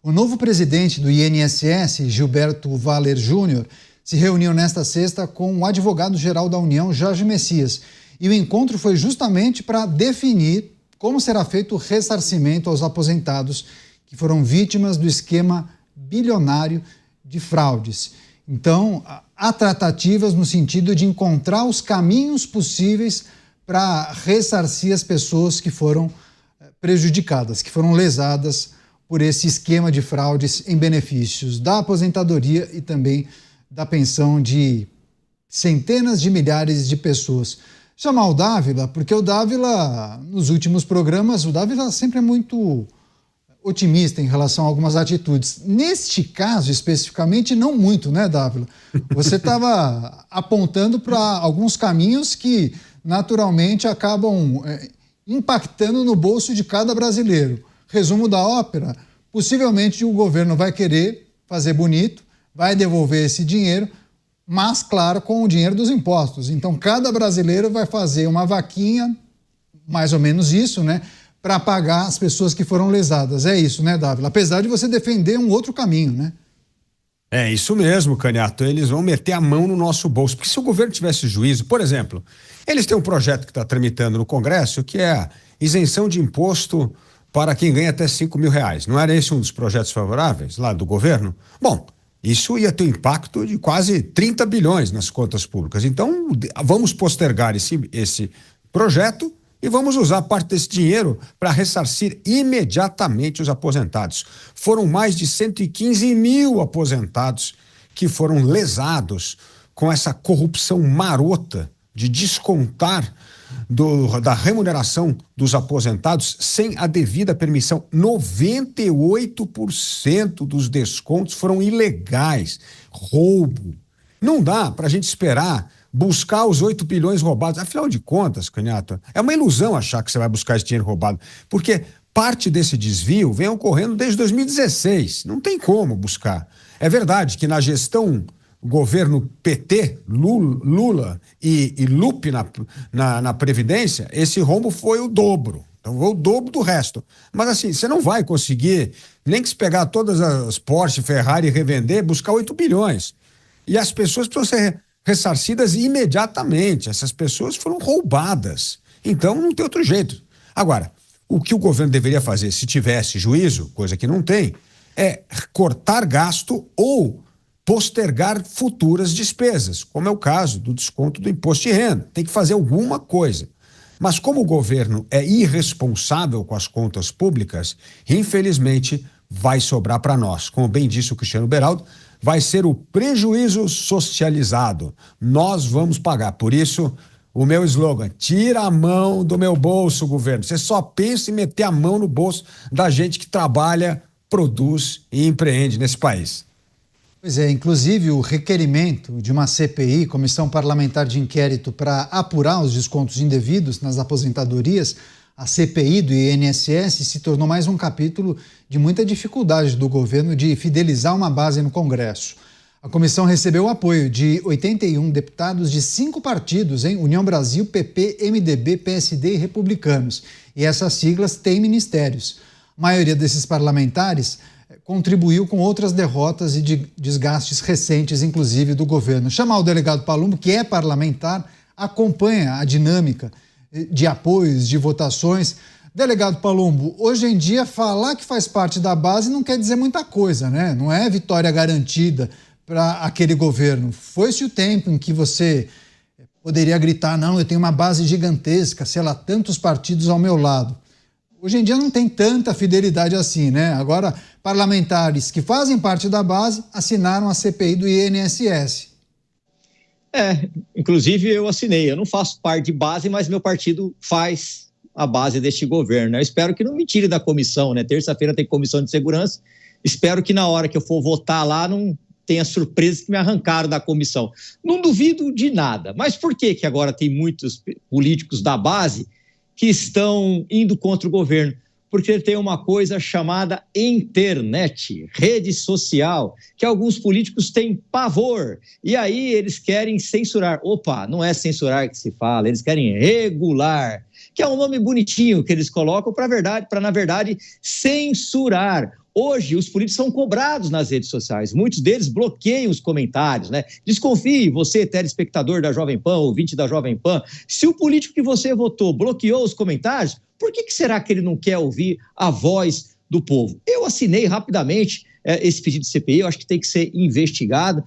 O novo presidente do INSS, Gilberto Valer Júnior, se reuniu nesta sexta com o advogado-geral da União, Jorge Messias. E o encontro foi justamente para definir como será feito o ressarcimento aos aposentados que foram vítimas do esquema bilionário de fraudes. Então, há tratativas no sentido de encontrar os caminhos possíveis para ressarcir as pessoas que foram prejudicadas, que foram lesadas por esse esquema de fraudes em benefícios da aposentadoria e também da pensão de centenas de milhares de pessoas. Chamar o Dávila, porque o Dávila, nos últimos programas, o Dávila sempre é muito otimista em relação a algumas atitudes. Neste caso, especificamente, não muito, né, Dávila? Você estava apontando para alguns caminhos que, naturalmente, acabam impactando no bolso de cada brasileiro. Resumo da ópera, possivelmente o governo vai querer fazer bonito, vai devolver esse dinheiro, mas, claro, com o dinheiro dos impostos. Então, cada brasileiro vai fazer uma vaquinha, mais ou menos isso, né, para pagar as pessoas que foram lesadas. É isso, né, Dávila? Apesar de você defender um outro caminho, né? É isso mesmo, Caniato. Eles vão meter a mão no nosso bolso. Porque se o governo tivesse juízo, por exemplo, eles têm um projeto que está tramitando no Congresso, que é a isenção de imposto para quem ganha até R$5.000. Não era esse um dos projetos favoráveis lá do governo? Bom, isso ia ter um impacto de quase 30 bilhões nas contas públicas. Então, vamos postergar esse projeto e vamos usar parte desse dinheiro para ressarcir imediatamente os aposentados. Foram mais de 115 mil aposentados que foram lesados com essa corrupção marota de descontar da remuneração dos aposentados sem a devida permissão. 98% dos descontos foram ilegais. Roubo. Não dá para a gente esperar buscar os 8 bilhões roubados. Afinal de contas, Caniato, é uma ilusão achar que você vai buscar esse dinheiro roubado, porque parte desse desvio vem ocorrendo desde 2016. Não tem como buscar. É verdade que na gestão governo PT, Lula e Lupe na Previdência, esse rombo foi o dobro. Então foi o dobro do resto. Mas assim, você não vai conseguir, nem que se pegar todas as Porsche, Ferrari e revender, buscar 8 bilhões. E as pessoas precisam ser ressarcidas imediatamente. Essas pessoas foram roubadas. Então não tem outro jeito. Agora, o que o governo deveria fazer, se tivesse juízo, coisa que não tem, é cortar gasto ou postergar futuras despesas, como é o caso do desconto do imposto de renda. Tem que fazer alguma coisa. Mas como o governo é irresponsável com as contas públicas, infelizmente vai sobrar para nós. Como bem disse o Cristiano Beraldo, vai ser o prejuízo socializado. Nós vamos pagar. Por isso, o meu slogan: tira a mão do meu bolso, governo. Você só pensa em meter a mão no bolso da gente que trabalha, produz e empreende nesse país. Pois é, inclusive o requerimento de uma CPI, Comissão Parlamentar de Inquérito, para apurar os descontos indevidos nas aposentadorias, a CPI do INSS se tornou mais um capítulo de muita dificuldade do governo de fidelizar uma base no Congresso. A comissão recebeu o apoio de 81 deputados de 5 partidos, União Brasil, PP, MDB, PSD e Republicanos. E essas siglas têm ministérios. A maioria desses parlamentares contribuiu com outras derrotas e desgastes recentes, inclusive, do governo. Chamar o delegado Palumbo, que é parlamentar, acompanha a dinâmica de apoios, de votações. Delegado Palumbo, hoje em dia falar que faz parte da base não quer dizer muita coisa, né? Não é vitória garantida para aquele governo. Foi-se o tempo em que você poderia gritar: não, eu tenho uma base gigantesca, sei lá, tantos partidos ao meu lado. Hoje em dia não tem tanta fidelidade assim, né? Agora, parlamentares que fazem parte da base assinaram a CPI do INSS. Inclusive eu assinei. Eu não faço parte de base, mas meu partido faz a base deste governo. Eu espero que não me tire da comissão, né? Terça-feira tem comissão de segurança. Espero que na hora que eu for votar lá não tenha surpresa que me arrancaram da comissão. Não duvido de nada. Mas por que agora tem muitos políticos da base que estão indo contra o governo? Porque tem uma coisa chamada internet, rede social, que alguns políticos têm pavor. E aí eles querem censurar. Opa, não é censurar que se fala, eles querem regular, que é um nome bonitinho que eles colocam para, na verdade, censurar Hoje, os políticos são cobrados nas redes sociais. Muitos deles bloqueiam os comentários, né? Desconfie, você, telespectador da Jovem Pan, ouvinte da Jovem Pan, se o político que você votou bloqueou os comentários, por que será que ele não quer ouvir a voz do povo? Eu assinei rapidamente esse pedido de CPI, eu acho que tem que ser investigado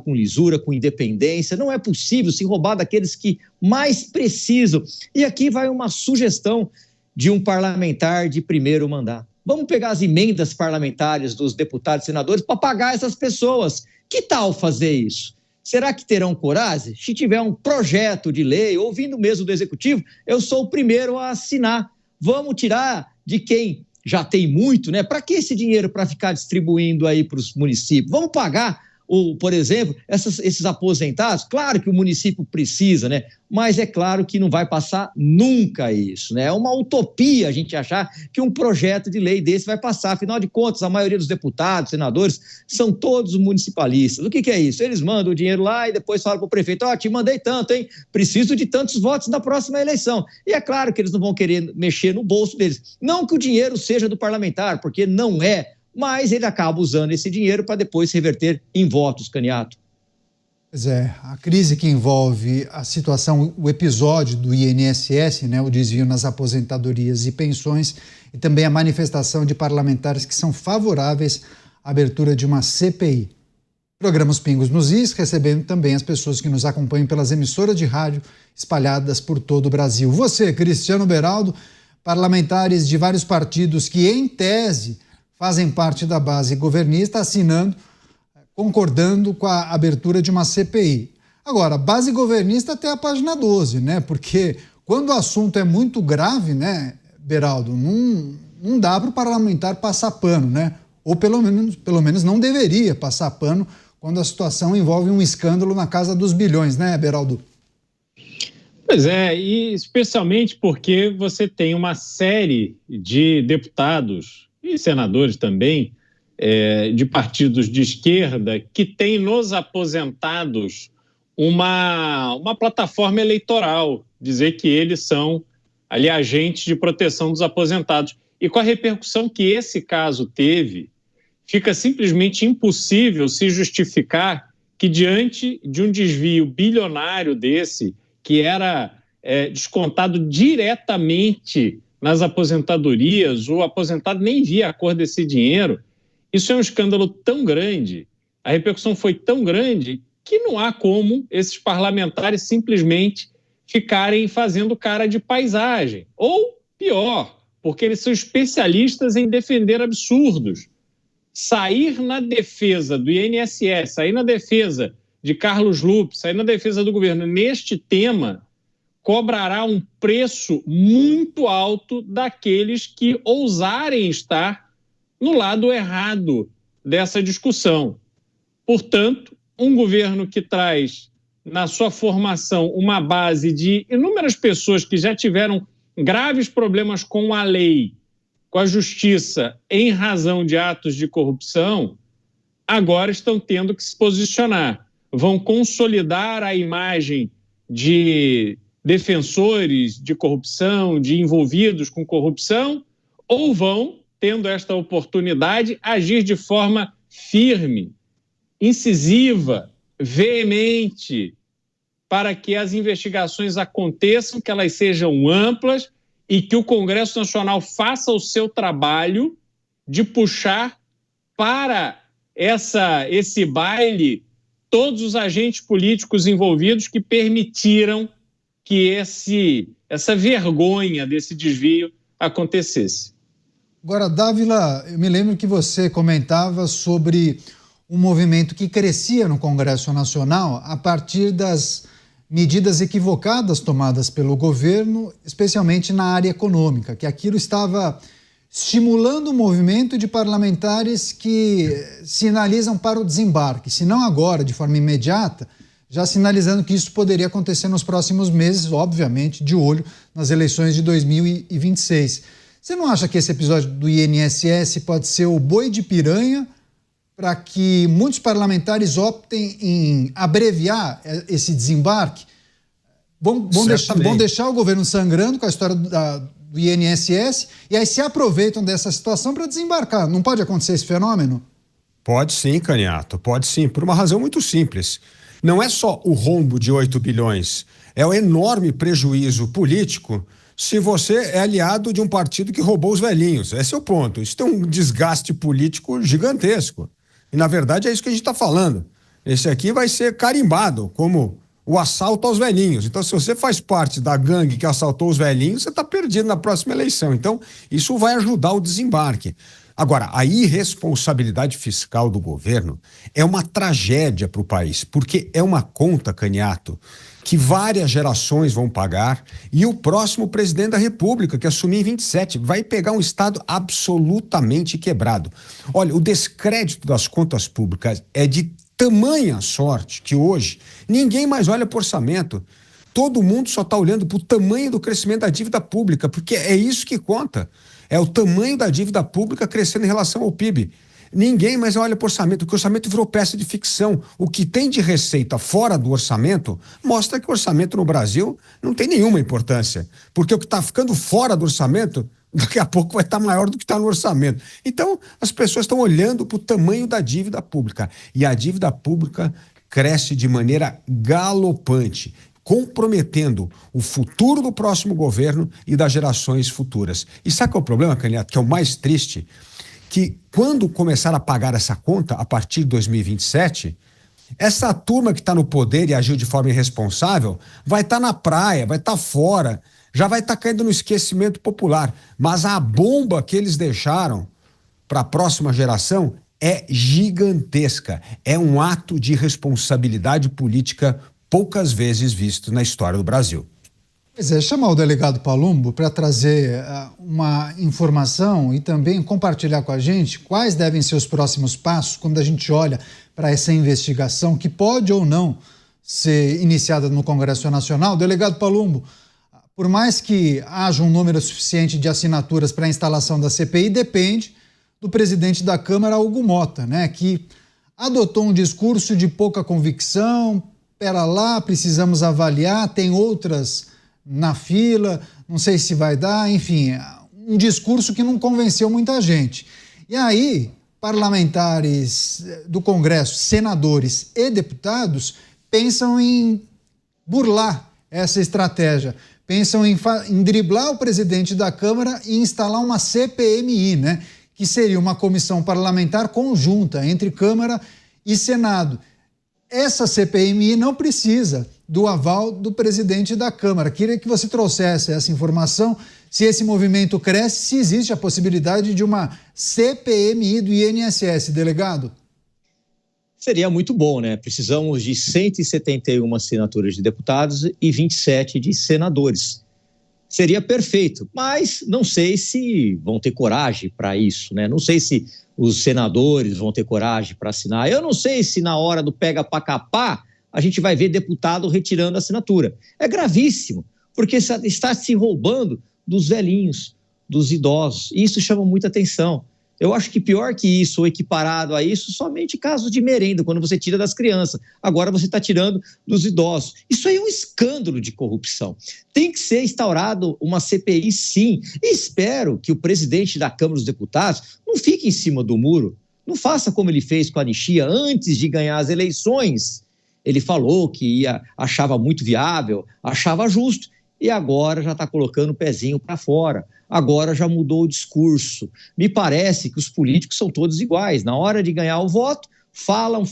com lisura, com independência. Não é possível se roubar daqueles que mais precisam. E aqui vai uma sugestão de um parlamentar de primeiro mandato. Vamos pegar as emendas parlamentares dos deputados e senadores para pagar essas pessoas. Que tal fazer isso? Será que terão coragem? Se tiver um projeto de lei, ouvindo mesmo do Executivo, eu sou o primeiro a assinar. Vamos tirar de quem já tem muito, né? Para que esse dinheiro para ficar distribuindo aí para os municípios? Vamos pagar, por exemplo, esses aposentados? Claro que o município precisa, né? Mas é claro que não vai passar nunca isso, né? É uma utopia a gente achar que um projeto de lei desse vai passar. Afinal de contas, a maioria dos deputados, senadores, são todos municipalistas. O que é isso? Eles mandam o dinheiro lá e depois falam para o prefeito, te mandei tanto, hein? Preciso de tantos votos na próxima eleição. E é claro que eles não vão querer mexer no bolso deles. Não que o dinheiro seja do parlamentar, porque não é, mas ele acaba usando esse dinheiro para depois se reverter em votos, Caniato. Pois é, a crise que envolve a situação, o episódio do INSS, né, o desvio nas aposentadorias e pensões, e também a manifestação de parlamentares que são favoráveis à abertura de uma CPI. Programa Os Pingos nos Is, recebendo também as pessoas que nos acompanham pelas emissoras de rádio espalhadas por todo o Brasil. Você, Cristiano Beraldo, parlamentares de vários partidos que, em tese, fazem parte da base governista, assinando, concordando com a abertura de uma CPI. Agora, base governista até a página 12, né? Porque quando o assunto é muito grave, né, Beraldo, não dá para o parlamentar passar pano, né? Ou pelo menos não deveria passar pano quando a situação envolve um escândalo na casa dos bilhões, né, Beraldo? Pois é, e especialmente porque você tem uma série de deputados e senadores também, de partidos de esquerda, que tem nos aposentados uma plataforma eleitoral, dizer que eles são ali agentes de proteção dos aposentados. E com a repercussão que esse caso teve, fica simplesmente impossível se justificar que, diante de um desvio bilionário desse, que era descontado diretamente nas aposentadorias, o aposentado nem via a cor desse dinheiro. Isso é um escândalo tão grande, a repercussão foi tão grande, que não há como esses parlamentares simplesmente ficarem fazendo cara de paisagem. Ou pior, porque eles são especialistas em defender absurdos. Sair na defesa do INSS, sair na defesa de Carlos Lupe, sair na defesa do governo neste tema, cobrará um preço muito alto daqueles que ousarem estar no lado errado dessa discussão. Portanto, um governo que traz na sua formação uma base de inúmeras pessoas que já tiveram graves problemas com a lei, com a justiça, em razão de atos de corrupção, agora estão tendo que se posicionar. Vão consolidar a imagem de defensores de corrupção, de envolvidos com corrupção, ou vão, tendo esta oportunidade, agir de forma firme, incisiva, veemente, para que as investigações aconteçam, que elas sejam amplas e que o Congresso Nacional faça o seu trabalho de puxar para esse baile todos os agentes políticos envolvidos que permitiram que essa vergonha desse desvio acontecesse. Agora, Dávila, eu me lembro que você comentava sobre um movimento que crescia no Congresso Nacional a partir das medidas equivocadas tomadas pelo governo, especialmente na área econômica, que aquilo estava estimulando o movimento de parlamentares que sinalizam para o desembarque, se não agora, de forma imediata, já sinalizando que isso poderia acontecer nos próximos meses, obviamente, de olho nas eleições de 2026. Você não acha que esse episódio do INSS pode ser o boi de piranha para que muitos parlamentares optem em abreviar esse desembarque? Vão deixar o governo sangrando com a história do INSS e aí se aproveitam dessa situação para desembarcar. Não pode acontecer esse fenômeno? Pode sim, Caniato, pode sim, por uma razão muito simples. Não é só o rombo de 8 bilhões, é o enorme prejuízo político se você é aliado de um partido que roubou os velhinhos. Esse é o ponto. Isso tem um desgaste político gigantesco. E, na verdade, é isso que a gente está falando. Esse aqui vai ser carimbado como o assalto aos velhinhos. Então, se você faz parte da gangue que assaltou os velhinhos, você está perdido na próxima eleição. Então, isso vai ajudar o desembarque. Agora, a irresponsabilidade fiscal do governo é uma tragédia para o país, porque é uma conta, Caniato, que várias gerações vão pagar e o próximo presidente da República, que assumir em 27, vai pegar um Estado absolutamente quebrado. Olha, o descrédito das contas públicas é de tamanha sorte que hoje ninguém mais olha para o orçamento. Todo mundo só está olhando para o tamanho do crescimento da dívida pública, porque é isso que conta. É o tamanho da dívida pública crescendo em relação ao PIB. Ninguém mais olha para o orçamento, porque o orçamento virou peça de ficção. O que tem de receita fora do orçamento mostra que o orçamento no Brasil não tem nenhuma importância. Porque o que está ficando fora do orçamento, daqui a pouco vai estar maior do que está no orçamento. Então, as pessoas estão olhando para o tamanho da dívida pública. E a dívida pública cresce de maneira galopante, comprometendo o futuro do próximo governo e das gerações futuras. E sabe qual é o problema, Caniato, que é o mais triste? Que quando começar a pagar essa conta, a partir de 2027, essa turma que está no poder e agiu de forma irresponsável vai estar na praia, vai estar fora, já vai estar caindo no esquecimento popular. Mas a bomba que eles deixaram para a próxima geração é gigantesca. É um ato de responsabilidade política poucas vezes visto na história do Brasil. Pois é, chamar o delegado Palumbo para trazer uma informação e também compartilhar com a gente quais devem ser os próximos passos quando a gente olha para essa investigação que pode ou não ser iniciada no Congresso Nacional. Delegado Palumbo, por mais que haja um número suficiente de assinaturas para a instalação da CPI, depende do presidente da Câmara, Hugo Mota, né, que adotou um discurso de pouca convicção. Pera lá, precisamos avaliar, tem outras na fila, não sei se vai dar, enfim, um discurso que não convenceu muita gente. E aí, parlamentares do Congresso, senadores e deputados pensam em burlar essa estratégia, pensam em driblar o presidente da Câmara e instalar uma CPMI, né, que seria uma comissão parlamentar conjunta entre Câmara e Senado. Essa CPMI não precisa do aval do presidente da Câmara. Queria que você trouxesse essa informação, se esse movimento cresce, se existe a possibilidade de uma CPMI do INSS, delegado. Seria muito bom, né? Precisamos de 171 assinaturas de deputados e 27 de senadores. Seria perfeito, mas não sei se vão ter coragem para isso, né? Não sei se os senadores vão ter coragem para assinar. Eu não sei se na hora do pega pra capar a gente vai ver deputado retirando a assinatura. É gravíssimo, porque está se roubando dos velhinhos, dos idosos. E isso chama muita atenção. Eu acho que pior que isso, ou equiparado a isso, somente casos de merenda, quando você tira das crianças. Agora você está tirando dos idosos. Isso aí é um escândalo de corrupção. Tem que ser instaurado uma CPI, sim. E espero que o presidente da Câmara dos Deputados não fique em cima do muro. Não faça como ele fez com a anistia antes de ganhar as eleições. Ele falou que achava muito viável, achava justo. E agora já está colocando o pezinho para fora. Agora já mudou o discurso. Me parece que os políticos são todos iguais. Na hora de ganhar o voto, falam.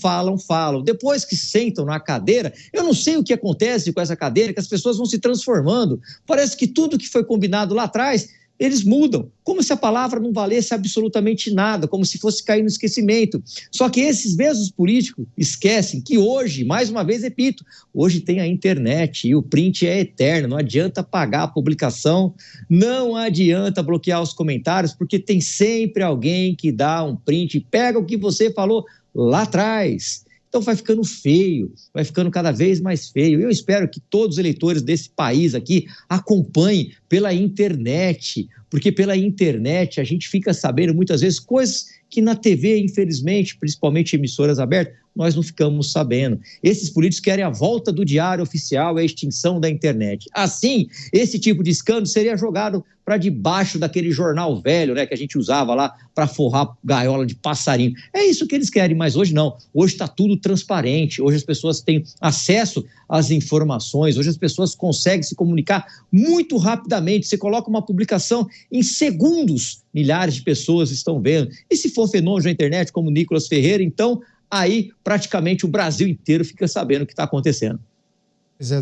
Depois que sentam na cadeira, eu não sei o que acontece com essa cadeira, que as pessoas vão se transformando. Parece que tudo que foi combinado lá atrás, eles mudam, como se a palavra não valesse absolutamente nada, como se fosse cair no esquecimento. Só que esses mesmos políticos esquecem que hoje, mais uma vez repito, hoje tem a internet e o print é eterno, não adianta pagar a publicação, não adianta bloquear os comentários, porque tem sempre alguém que dá um print, pega o que você falou lá atrás. Então vai ficando feio, vai ficando cada vez mais feio. Eu espero que todos os eleitores desse país aqui acompanhem pela internet, porque pela internet a gente fica sabendo muitas vezes coisas que na TV, infelizmente, principalmente emissoras abertas, nós não ficamos sabendo. Esses políticos querem a volta do diário oficial e a extinção da internet. Assim, esse tipo de escândalo seria jogado para debaixo daquele jornal velho, né, que a gente usava lá para forrar gaiola de passarinho. É isso que eles querem, mas hoje não. Hoje está tudo transparente, hoje as pessoas têm acesso às informações, hoje as pessoas conseguem se comunicar muito rapidamente. Você coloca uma publicação em segundos, milhares de pessoas estão vendo. E se for fenômeno da internet, como Nicolas Ferreira, então aí praticamente o Brasil inteiro fica sabendo o que está acontecendo.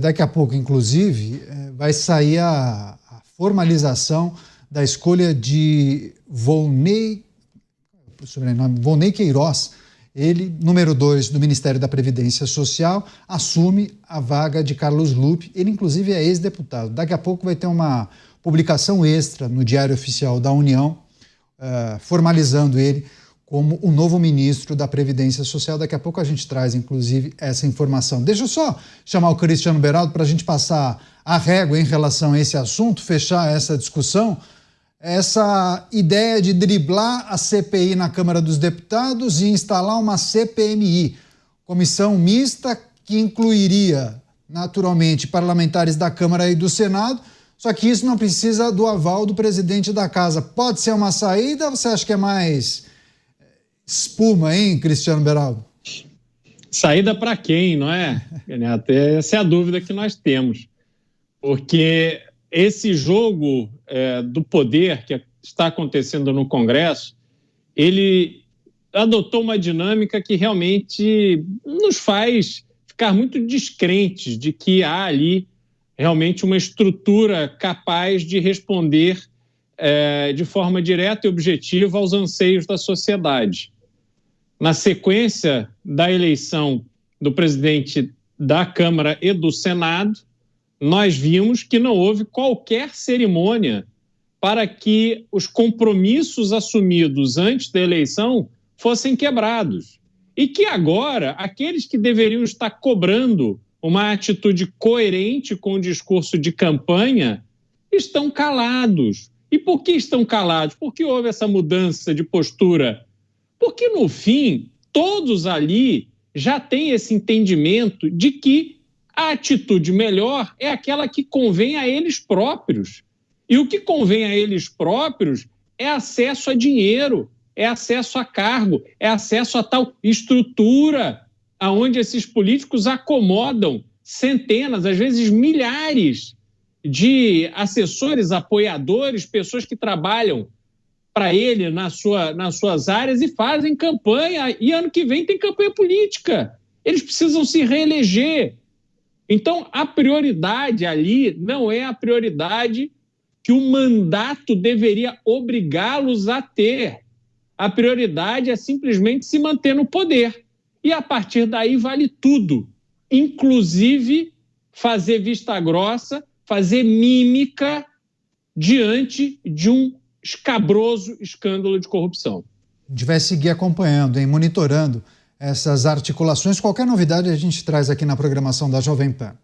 Daqui a pouco, inclusive, vai sair a formalização da escolha de Volney Queiroz. Ele, número 2 do Ministério da Previdência Social, assume a vaga de Carlos Lupe. Ele, inclusive, é ex-deputado. Daqui a pouco vai ter uma publicação extra no Diário Oficial da União, formalizando ele como o novo ministro da Previdência Social. Daqui a pouco a gente traz, inclusive, essa informação. Deixa eu só chamar o Cristiano Beraldo para a gente passar a régua em relação a esse assunto, fechar essa discussão. Essa ideia de driblar a CPI na Câmara dos Deputados e instalar uma CPMI, comissão mista, que incluiria, naturalmente, parlamentares da Câmara e do Senado, só que isso não precisa do aval do presidente da Casa. Pode ser uma saída ou você acha que é mais espuma, hein, Cristiano Beraldo? Saída para quem, não é, Neto? Essa é a dúvida que nós temos. Porque esse jogo do poder que está acontecendo no Congresso, ele adotou uma dinâmica que realmente nos faz ficar muito descrentes de que há ali realmente uma estrutura capaz de responder de forma direta e objetiva aos anseios da sociedade. Na sequência da eleição do presidente da Câmara e do Senado, nós vimos que não houve qualquer cerimônia para que os compromissos assumidos antes da eleição fossem quebrados. E que agora, aqueles que deveriam estar cobrando uma atitude coerente com o discurso de campanha estão calados. E por que estão calados? Porque houve essa mudança de postura. Porque, no fim, todos ali já têm esse entendimento de que a atitude melhor é aquela que convém a eles próprios. E o que convém a eles próprios é acesso a dinheiro, é acesso a cargo, é acesso a tal estrutura aonde esses políticos acomodam centenas, às vezes milhares de assessores, apoiadores, pessoas que trabalham para ele nas suas áreas e fazem campanha. E ano que vem tem campanha política. Eles precisam se reeleger. Então, a prioridade ali não é a prioridade que o mandato deveria obrigá-los a ter. A prioridade é simplesmente se manter no poder. E, a partir daí, vale tudo, inclusive fazer vista grossa, fazer mímica diante de um escabroso escândalo de corrupção. A gente vai seguir acompanhando, monitorando essas articulações. Qualquer novidade a gente traz aqui na programação da Jovem Pan.